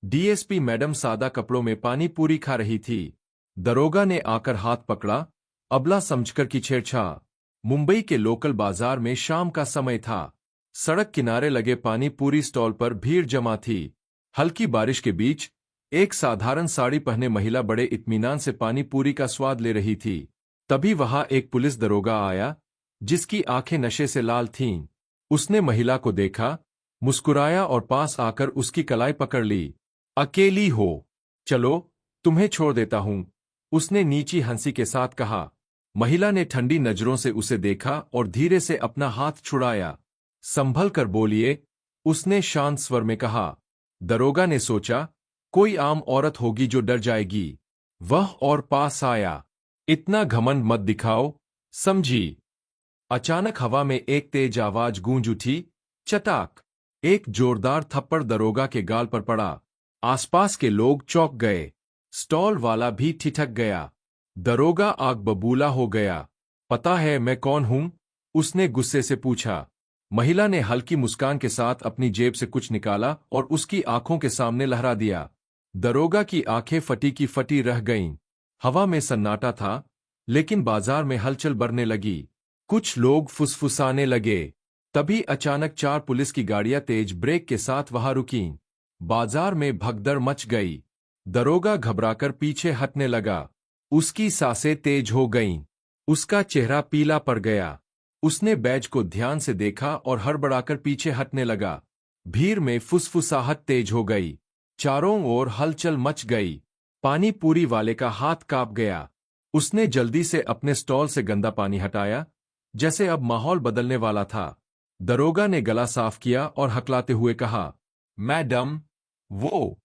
DSP madam सादा कपड़ों में पानी पूरी खा रही थी। दरोगा ने आकर हाथ पकड़ा, अबला समझकर कि छेड़छाड़। मुंबई के लोकल बाजार में शाम का समय था। सड़क किनारे लगे पानी पूरी स्टॉल पर भीड़ जमा थी। हल्की बारिश के बीच एक साधारण साड़ी पहने महिला बड़े इत्मीनान से पानी पूरी का स्वाद ले रही थी। तभी वहां एक पुलिस दरोगा आया, जिसकी आंखें नशे से लाल थीं। उसने महिला को देखा, मुस्कुराया और पास आकर उसकी कलाई पकड़ ली। अकेली हो? चलो, तुम्हें छोड़ देता हूं, उसने नीची हंसी के साथ कहा। महिला ने ठंडी नजरों से उसे देखा और धीरे से अपना हाथ छुड़ाया। संभल कर बोलिए, उसने शांत स्वर में कहा। दरोगा ने सोचा, कोई आम औरत होगी जो डर जाएगी। वह और पास आया। इतना घमंड मत दिखाओ, समझी? अचानक हवा में एक तेज आवाज गूंज उठी, चटाक। एक जोरदार थप्पड़ दरोगा के गाल पर पड़ा। आसपास के लोग चौंक गए। स्टॉल वाला भी ठिठक गया। दरोगा आग बबूला हो गया। पता है मैं कौन हूं? उसने गुस्से से पूछा। महिला ने हल्की मुस्कान के साथ अपनी जेब से कुछ निकाला और उसकी आंखों के सामने लहरा दिया। दरोगा की आंखें फटी की फटी रह गईं। हवा में सन्नाटा था, लेकिन बाजार में हलचल बढ़ने लगी। कुछ लोग फुसफुसाने लगे। तभी अचानक 4 पुलिस की गाड़ियां तेज ब्रेक के साथ वहां रुकीं। बाजार में भगदड़ मच गई। दरोगा घबराकर पीछे हटने लगा। उसकी सांसें तेज हो गईं। उसका चेहरा पीला पड़ गया। उसने बैज को ध्यान से देखा और हड़बड़ाकर पीछे हटने लगा। भीड़ में फुसफुसाहट तेज हो गई। चारों ओर हलचल मच गई। पानी पूरी वाले का हाथ कांप गया। उसने जल्दी से अपने स्टॉल से गंदा पानी हटाया, जैसे अब माहौल बदलने वाला था। दरोगा ने गला साफ किया और हकलाते हुए कहा, मैडम, वो,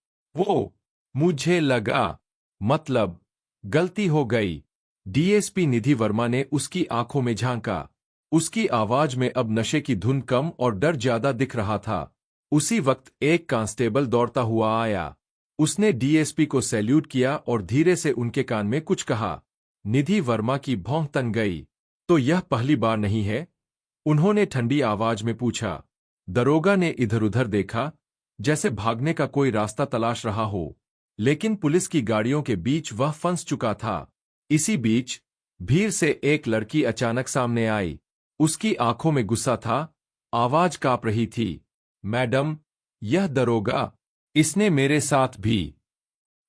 मुझे लगा, मतलब, गलती हो गई। डीएसपी निधि वर्मा ने उसकी आंखों में झांका। उसकी आवाज में अब नशे की धुन कम और डर ज्यादा दिख रहा था। उसी वक्त एक कांस्टेबल दौड़ता हुआ आया। उसने डीएसपी को सैल्यूट किया और धीरे से उनके कान में कुछ कहा। निधि वर्मा की भौं तन गई। तो यह पहली बार नहीं है? उन्होंने ठंडी आवाज में पूछा। दरोगा ने इधर-उधर देखा, जैसे भागने का कोई रास्ता तलाश रहा हो, लेकिन पुलिस की गाड़ियों के बीच वह फंस चुका था। इसी बीच भीड़ से एक लड़की अचानक सामने आई। उसकी आंखों में गुस्सा था, आवाज कांप रही थी। मैडम, यह दरोगा, इसने मेरे साथ भी।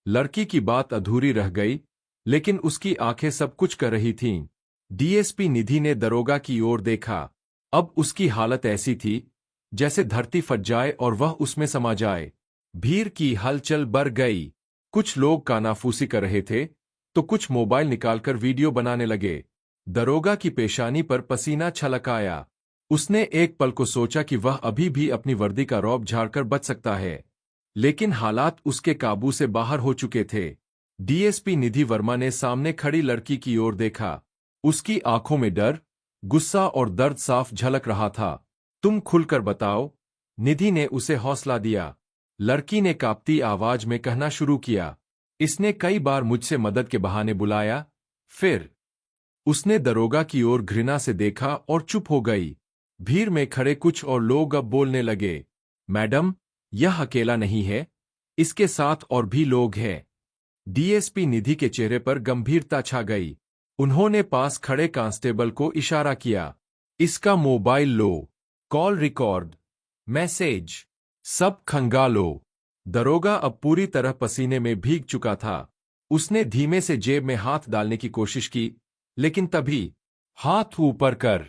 लड़की की बात अधूरी रह गई, लेकिन उसकी आंखें सब कुछ कर रही थीं। डीएसपी निधि ने दरोगा की ओर देखा। अब उसकी हालत ऐसी थी जैसे धरती फट जाए और वह उसमें समा जाए। भीड़ की हलचल बढ़ गई। कुछ लोग कानाफूसी कर रहे थे, तो कुछ मोबाइल निकालकर वीडियो बनाने लगे। दरोगा की पेशानी पर पसीना छलक आया। उसने एक पल को सोचा कि वह अभी भी अपनी वर्दी का रौब झाड़कर बच सकता है, लेकिन हालात उसके काबू से बाहर हो चुके थे। डीएसपी निधि वर्मा ने सामने खड़ी लड़की की ओर देखा। उसकी आंखों में डर, गुस्सा और दर्द साफ झलक रहा था। तुम खुलकर बताओ, निधि ने उसे हौसला दिया। लड़की ने कांपती आवाज में कहना शुरू किया। इसने कई बार मुझसे मदद के बहाने बुलाया। फिर उसने दरोगा की ओर घृणा से देखा और चुप हो गई। भीड़ में खड़े कुछ और लोग अब बोलने लगे। मैडम, यह अकेला नहीं है, इसके साथ और भी लोग हैं। डीएसपी निधि के चेहरे पर गंभीरता छा गई। उन्होंने पास खड़े कांस्टेबल को इशारा किया। इसका मोबाइल लो, कॉल रिकॉर्ड, मैसेज, सब खंगालो। दरोगा अब पूरी तरह पसीने में भीग चुका था। उसने धीमे से जेब में हाथ डालने की कोशिश की, लेकिन तभी हाथ ऊपर कर।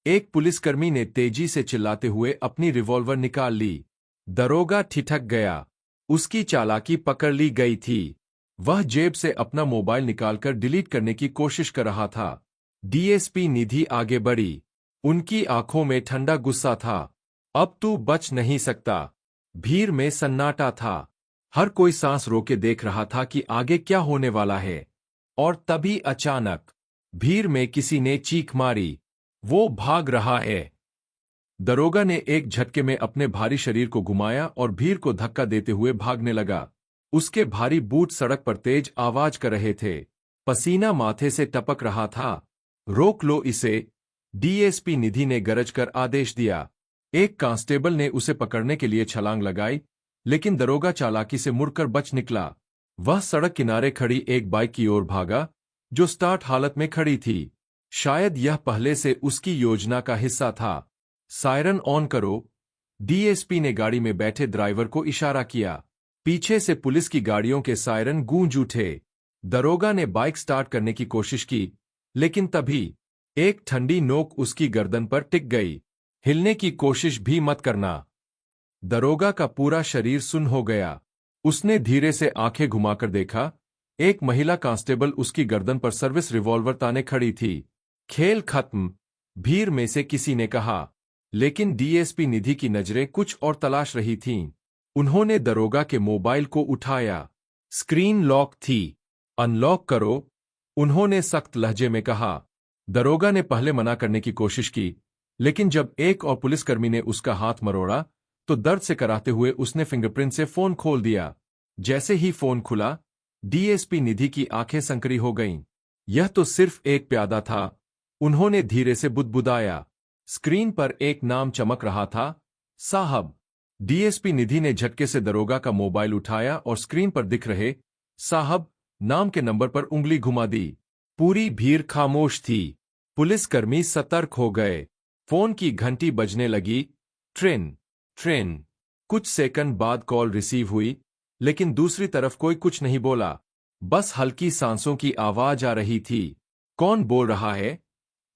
एक पुलिसकर्मी ने तेजी से चिल्लाते हुए अपनी रिवॉल्वर निकाल ली। दरोगा ठिठक गया। उसकी चालाकी पकड़ ली गई थी। वह जेब से अपना मोबाइल निकालकर डिलीट करने की कोशिश कर रहा था। डीएसपी निधि आगे बढ़ी। उनकी आंखों में ठंडा गुस्सा था। अब तू बच नहीं सकता। भीड़ में सन्नाटा था। हर कोई सांस रोके देख रहा था कि आगे क्या होने वाला है। और तभी अचानक भीड़ में किसी ने चीख मारी, वो भाग रहा है। दरोगा ने एक झटके में अपने भारी शरीर को घुमाया और भीड़ को धक्का देते हुए भागने लगा। उसके भारी बूट सड़क पर तेज आवाज कर रहे थे। पसीना माथे से टपक रहा था। रोक लो इसे, डीएसपी निधि ने गरज कर आदेश दिया। एक कांस्टेबल ने उसे पकड़ने के लिए छलांग लगाई, लेकिन दरोगा चालाकी से मुड़कर बच निकला। वह सड़क किनारे खड़ी एक बाइक की ओर भागा, जो स्टार्ट हालत में खड़ी थी। शायद यह पहले से उसकी योजना का हिस्सा था। सायरन ऑन करो, डीएसपी ने गाड़ी में बैठे ड्राइवर को इशारा किया। पीछे से पुलिस की गाड़ियों के सायरन गूंज उठे। दरोगा ने बाइक स्टार्ट करने की कोशिश की, लेकिन तभी एक ठंडी नोक उसकी गर्दन पर टिक गई। हिलने की कोशिश भी मत करना। दरोगा का पूरा शरीर सुन्न हो गया। उसने धीरे से आंखें घुमाकर देखा। एक महिला कांस्टेबल उसकी गर्दन पर सर्विस रिवॉल्वर ताने खड़ी थी। खेल खत्म, भीड़ में से किसी ने कहा। लेकिन डीएसपी निधि की नजरें कुछ और तलाश रही थीं। उन्होंने दरोगा के मोबाइल को उठाया। स्क्रीन लॉक थी। अनलॉक करो, उन्होंने सख्त लहजे में कहा। दरोगा ने पहले मना करने की कोशिश की, लेकिन जब एक और पुलिसकर्मी ने उसका हाथ मरोड़ा, तो दर्द से कराते हुए उसने फिंगरप्रिंट से फोन खोल दिया। जैसे ही फोन खुला, डीएसपी निधि की आंखें संकरी हो गईं। यह तो सिर्फ एक प्यादा था, उन्होंने धीरे से बुदबुदाया। स्क्रीन पर एक नाम चमक रहा था, साहब। डीएसपी निधि ने झटके से दरोगा का मोबाइल उठाया और स्क्रीन पर दिख रहे साहब नाम के नंबर पर उंगली घुमा दी। पूरी भीड़ खामोश थी। पुलिसकर्मी सतर्क हो गए। फोन की घंटी बजने लगी। Train train. कुछ सेकंड बाद कॉल रिसीव हुई, लेकिन दूसरी तरफ कोई कुछ नहीं बोला। बस हल्की सांसों की आवाज आ रही थी। कौन बोल रहा है?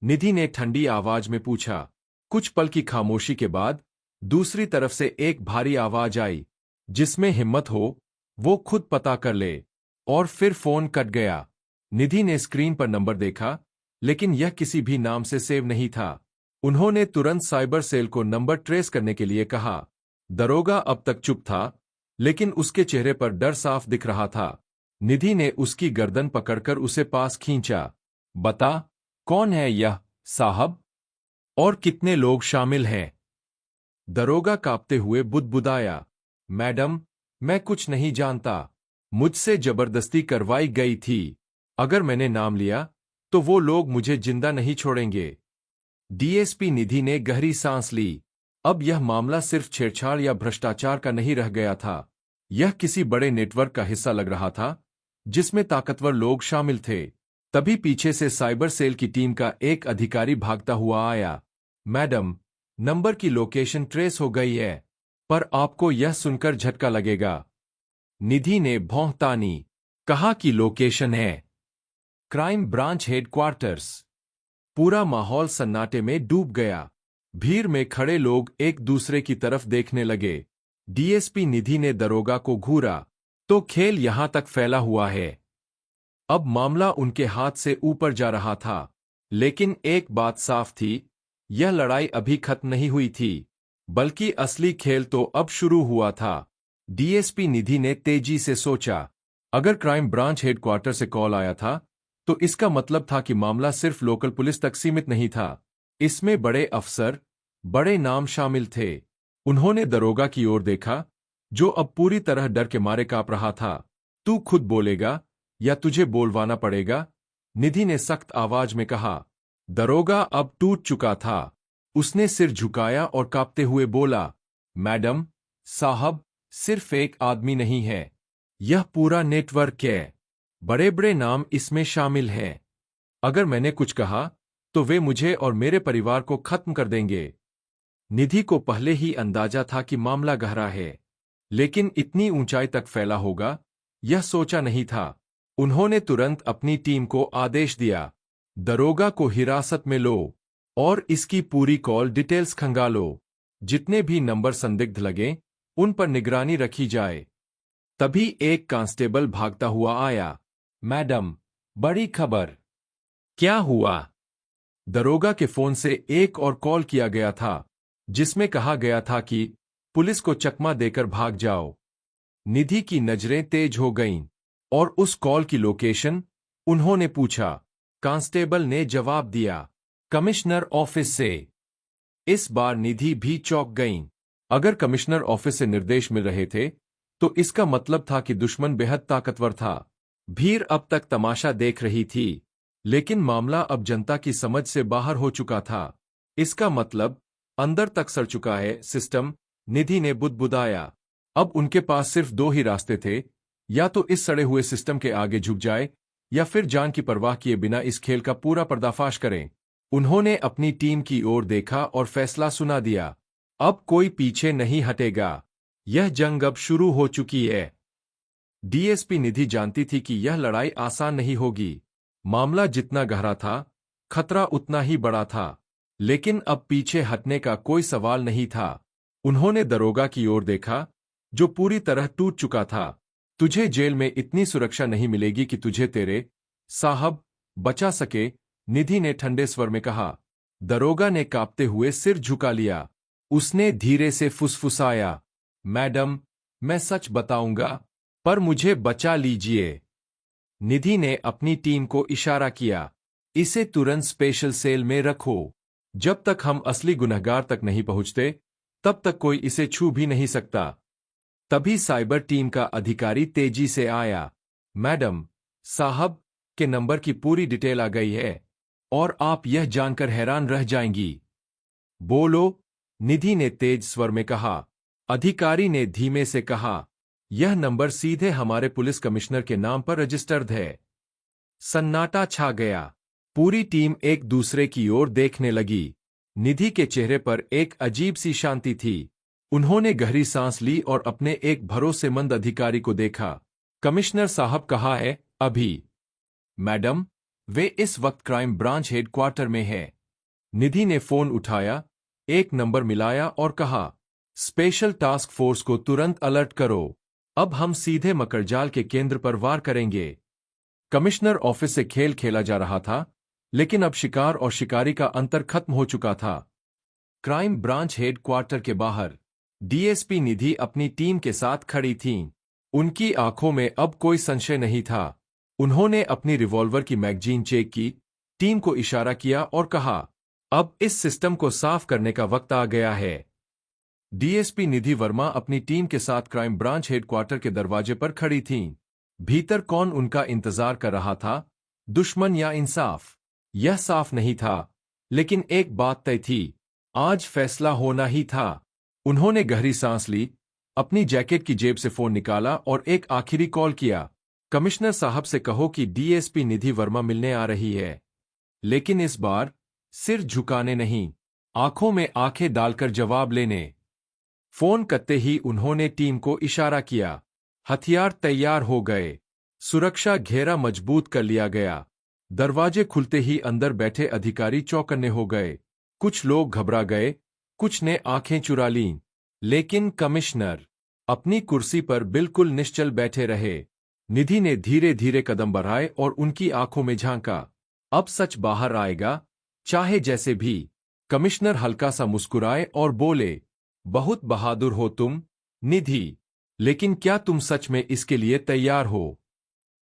निधि ने ठंडी आवाज में पूछा। कुछ पल की खामोशी के बाद दूसरी तरफ से एक भारी आवाज आई, जिसमें हिम्मत हो वो खुद पता कर ले। और फिर फोन कट गया। निधि ने स्क्रीन पर नंबर देखा, लेकिन यह किसी भी नाम से सेव नहीं था। उन्होंने तुरंत साइबर सेल को नंबर ट्रेस करने के लिए कहा। दरोगा अब तक चुप था, लेकिन उसके चेहरे पर डर साफ दिख रहा था। निधि ने उसकी गर्दन पकड़कर उसे पास खींचा। बता, कौन है यह, साहब? और कितने लोग शामिल हैं? दरोगा कांपते हुए बुदबुदाया। मैडम, मैं कुछ नहीं जानता। मुझसे जबरदस्ती करवाई गई थी। अगर मैंने नाम लिया, तो वो लोग मुझे जिंदा नहीं छोड़ेंगे। डीएसपी निधि ने गहरी सांस ली। अब यह मामला सिर्फ छेड़छाड़ या भ्रष्टाचार का नहीं रह गया था। यह किसी बड़े नेटवर्क का हिस्सा लग रहा था, जिसमें ताकतवर लोग शामिल थे। तभी पीछे से साइबर सेल की टीम का एक अधिकारी भागता हुआ आया। मैडम, नंबर की लोकेशन ट्रेस हो गई है, पर आपको यह सुनकर झटका लगेगा। निधि ने भौं तानी। कहा कि लोकेशन है? Crime branch headquarters. पूरा माहौल सन्नाटे में डूब गया। भीड़ में खड़े लोग एक दूसरे की तरफ देखने लगे। डीएसपी निधि ने दरोगा को घूरा। तो खेल यहां तक फैला हुआ है। अब मामला उनके हाथ से ऊपर जा रहा था। लेकिन एक बात साफ थी, यह लड़ाई अभी खत्म नहीं हुई थी, बल्कि असली खेल तो अब शुरू हुआ था। डीएसपी निधि ने तेजी से सोचा। अगर क्राइम ब्रांच हेडक्वार्टर से कॉल आया था, तो इसका मतलब था कि मामला सिर्फ लोकल पुलिस तक सीमित नहीं था। इसमें बड़े अफसर, बड़े नाम शामिल थे। उन्होंने दरोगा की ओर देखा, जो अब पूरी तरह डर के मारे कांप रहा था। तू खुद बोलेगा या तुझे बोलवाना पड़ेगा? निधि ने सख्त आवाज में कहा। दरोगा अब टूट चुका था। उसने सिर झुकाया और कांपते हुए बोला, मैडम, साहब, सिर्फ एक आदमी नहीं है, यह पूरा नेटवर्क है। बड़े बड़े नाम इसमें शामिल हैं। अगर मैंने कुछ कहा, तो वे मुझे और मेरे परिवार को खत्म कर देंगे। निधि को पहले ही अंदाजा था कि मामला गहरा है, लेकिन इतनी ऊंचाई तक फैला होगा, यह सोचा नहीं था। उन्होंने तुरंत अपनी टीम को आदेश दिया, दरोगा को हिरासत में लो और इसकी पूरी कॉल डिटेल्स खंगालो। जितने भी नंबर संदिग्ध लगे, उन पर निगरानी रखी जाए। तभी एक कांस्टेबल भागता हुआ आया। मैडम, बड़ी खबर। क्या हुआ? दरोगा के फोन से एक और कॉल किया गया था, जिसमें कहा गया था कि पुलिस को चकमा देकर भाग जाओ। निधि की नजरें तेज हो गईं, और उस कॉल की लोकेशन उन्होंने पूछा। कांस्टेबल ने जवाब दिया, कमिश्नर ऑफिस से। इस बार निधि भी चौंक गईं। अगर कमिश्नर ऑफिस से निर्देश मिल रहे थे, तो इसका मतलब था कि दुश्मन बेहद ताकतवर था। भीड़ अब तक तमाशा देख रही थी, लेकिन मामला अब जनता की समझ से बाहर हो चुका था। इसका मतलब अंदर तक सड़ चुका है सिस्टम, निधि ने बुदबुदाया। अब उनके पास सिर्फ दो ही रास्ते थे, या तो इस सड़े हुए सिस्टम के आगे झुक जाए या फिर जान की परवाह किए बिना इस खेल का पूरा पर्दाफाश करें। उन्होंने अपनी टीम की ओर देखा और फैसला सुना दिया। अब कोई पीछे नहीं हटेगा। यह जंग अब शुरू हो चुकी है। डीएसपी निधि जानती थी कि यह लड़ाई आसान नहीं होगी। मामला जितना गहरा था, खतरा उतना ही बड़ा था। लेकिन अब पीछे हटने का कोई सवाल नहीं था। उन्होंने दरोगा की ओर देखा, जो पूरी तरह टूट चुका था। तुझे जेल में इतनी सुरक्षा नहीं मिलेगी कि तुझे तेरे साहब बचा सके, निधि ने ठंडे स्वर में कहा। दरोगा ने कांपते हुए सिर झुका लिया। उसने धीरे से फुसफुसाया, मैडम, मैं सच बताऊंगा, पर मुझे बचा लीजिए। निधि ने अपनी टीम को इशारा किया, इसे तुरंत स्पेशल सेल में रखो। जब तक हम असली गुनहगार तक नहीं पहुंचते, तब तक कोई इसे छू भी नहीं सकता। तभी साइबर टीम का अधिकारी तेजी से आया। मैडम, साहब के नंबर की पूरी डिटेल आ गई है, और आप यह जानकर हैरान रह जाएंगी। बोलो, निधि ने तेज स्वर में कहा। अधिकारी ने धीमे से कहा, यह नंबर सीधे हमारे पुलिस कमिश्नर के नाम पर रजिस्टर्ड है। सन्नाटा छा गया। पूरी टीम एक दूसरे की ओर देखने लगी। निधि के चेहरे पर एक अजीब सी शांति थी। उन्होंने गहरी सांस ली और अपने एक भरोसेमंद अधिकारी को देखा। कमिश्नर साहब कहाँ है अभी? मैडम, वे इस वक्त क्राइम ब्रांच हेडक्वार्टर में है। निधि ने फोन उठाया, एक नंबर मिलाया और कहा, स्पेशल टास्क फोर्स को तुरंत अलर्ट करो। अब हम सीधे मकड़जाल के केंद्र पर वार करेंगे। कमिश्नर ऑफिस से खेल खेला जा रहा था, लेकिन अब शिकार और शिकारी का अंतर खत्म हो चुका था। क्राइम ब्रांच हेडक्वार्टर के बाहर डीएसपी निधि अपनी टीम के साथ खड़ी थीं। उनकी आंखों में अब कोई संशय नहीं था। उन्होंने अपनी रिवॉल्वर की मैगजीन चेक की, टीम को इशारा किया और कहा, अब इस सिस्टम को साफ करने का वक्त आ गया है। डीएसपी निधि वर्मा अपनी टीम के साथ क्राइम ब्रांच हेडक्वार्टर के दरवाजे पर खड़ी थीं। भीतर कौन उनका इंतजार कर रहा था, दुश्मन या इंसाफ? यह साफ नहीं था, लेकिन एक बात तय थी, आज फैसला होना ही था। उन्होंने गहरी सांस ली, अपनी जैकेट की जेब से फोन निकाला और एक आखिरी कॉल किया। कमिश्नर साहब से कहो कि डीएसपी निधि वर्मा मिलने आ रही है। लेकिन इस बार सिर झुकाने नहीं, आंखों में आंखें डालकर जवाब लेने। फोन करते ही उन्होंने टीम को इशारा किया। हथियार तैयार हो गए। सुरक्षा घेरा मजबूत कर लिया गया। दरवाजे खुलते ही अंदर बैठे अधिकारी चौकन्ने हो गए। कुछ लोग घबरा गए, कुछ ने आंखें चुरा लीं। लेकिन कमिश्नर अपनी कुर्सी पर बिल्कुल निश्चल बैठे रहे। निधि ने धीरे धीरे कदम बढ़ाए और उनकी आंखों में झांका। अब सच बाहर आएगा, चाहे जैसे भी। कमिश्नर हल्का सा मुस्कुराए और बोले, बहुत बहादुर हो तुम, निधि, लेकिन क्या तुम सच में इसके लिए तैयार हो?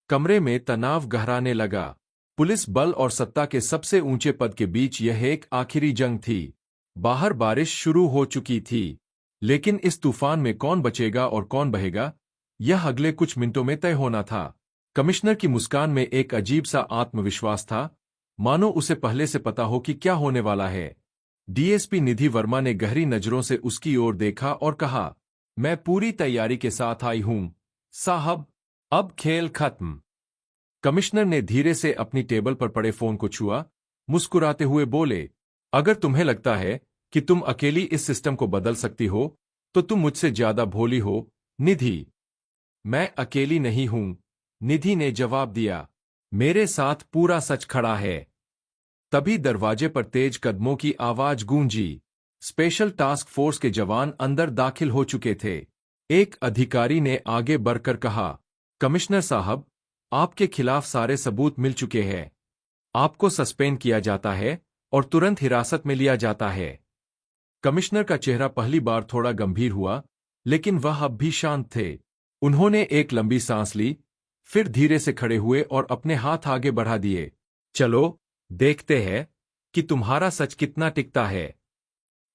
कमरे में तनाव गहराने लगा। पुलिस बल और सत्ता के सबसे ऊंचे पद के बीच यह एक आखिरी जंग थी। बाहर बारिश शुरू हो चुकी थी, लेकिन इस तूफान में कौन बचेगा और कौन बहेगा, यह अगले कुछ मिनटों में तय होना था। कमिश्नर की मुस्कान में एक अजीब सा आत्मविश्वास था, मानो उसे पहले से पता हो कि क्या होने वाला है। डीएसपी निधि वर्मा ने गहरी नजरों से उसकी ओर देखा और कहा, मैं पूरी तैयारी के साथ आई हूं, साहब, अब खेल खत्म। कमिश्नर ने धीरे से अपनी टेबल पर पड़े फोन को छुआ, मुस्कुराते हुए बोले, अगर तुम्हें लगता है कि तुम अकेली इस सिस्टम को बदल सकती हो, तो तुम मुझसे ज्यादा भोली हो, निधि। मैं अकेली नहीं हूं, निधि ने जवाब दिया। मेरे साथ पूरा सच खड़ा है। तभी दरवाजे पर तेज कदमों की आवाज गूंजी। स्पेशल टास्क फोर्स के जवान अंदर दाखिल हो चुके थे। एक अधिकारी ने आगे बढ़कर कहा, कमिश्नर साहब, आपके खिलाफ सारे सबूत मिल चुके हैं। आपको सस्पेंड किया जाता है और तुरंत हिरासत में लिया जाता है। कमिश्नर का चेहरा पहली बार थोड़ा गंभीर हुआ, लेकिन वह अब भी शांत थे। उन्होंने एक लंबी सांस ली, फिर धीरे से खड़े हुए और अपने हाथ आगे बढ़ा दिए। चलो, देखते हैं कि तुम्हारा सच कितना टिकता है।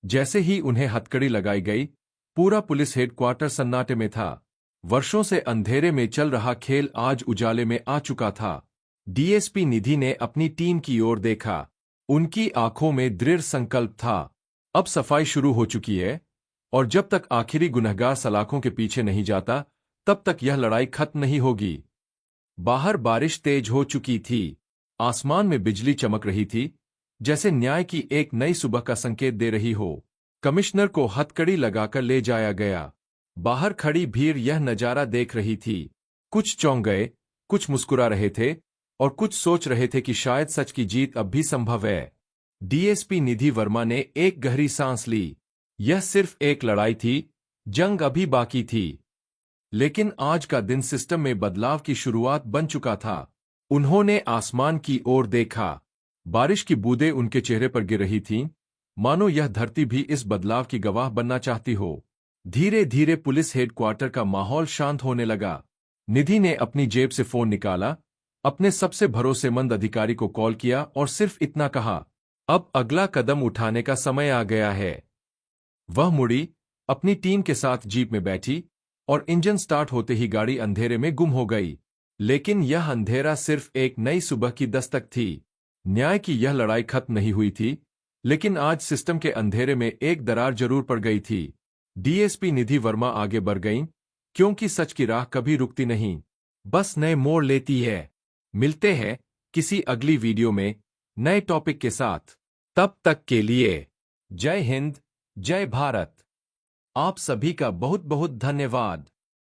जैसे ही उन्हें हथकड़ी लगाई गई, पूरा पुलिस हेडक्वार्टर सन्नाटे में था। वर्षों से अंधेरे में चल रहा खेल आज उजाले में आ चुका था। डीएसपी निधि ने अपनी टीम की ओर देखा। उनकी आंखों में दृढ़ संकल्प था। अब सफाई शुरू हो चुकी है। और जब तक आखिरी गुनहगार सलाखों के पीछे नहीं जाता, तब तक यह लड़ाई खत्म नहीं होगी। बाहर बारिश तेज हो चुकी थी। आसमान में बिजली चमक रही थी, जैसे न्याय की एक नई सुबह का संकेत दे रही हो। कमिश्नर को हथकड़ी लगाकर ले जाया गया। बाहर खड़ी भीड़ यह नजारा देख रही थी। कुछ चौंक गए, कुछ मुस्कुरा रहे थे, और कुछ सोच रहे थे कि शायद सच की जीत अब भी संभव है। डीएसपी निधि वर्मा ने एक गहरी सांस ली। यह सिर्फ एक लड़ाई थी, जंग अभी बाकी थी। लेकिन आज का दिन सिस्टम में बदलाव की शुरुआत बन चुका था। उन्होंने आसमान की ओर देखा। बारिश की बूंदें उनके चेहरे पर गिर रही थीं, मानो यह धरती भी इस बदलाव की गवाह बनना चाहती हो। धीरे धीरे पुलिस हेडक्वार्टर का माहौल शांत होने लगा। निधि ने अपनी जेब से फोन निकाला, अपने सबसे भरोसेमंद अधिकारी को कॉल किया और सिर्फ इतना कहा, अब अगला कदम उठाने का समय आ गया है। वह मुड़ी, अपनी टीम के साथ जीप में बैठी, और इंजन स्टार्ट होते ही गाड़ी अंधेरे में गुम हो गई। लेकिन यह अंधेरा सिर्फ एक नई सुबह की दस्तक थी। न्याय की यह लड़ाई खत्म नहीं हुई थी, लेकिन आज सिस्टम के अंधेरे में एक दरार जरूर पड़ गई थी। डीएसपी निधि वर्मा आगे बढ़ गईं, क्योंकि सच की राह कभी रुकती नहीं, बस नए मोड़ लेती है। मिलते हैं किसी अगली वीडियो में नए टॉपिक के साथ। तब तक के लिए जय हिंद, जय भारत। आप सभी का बहुत बहुत धन्यवाद।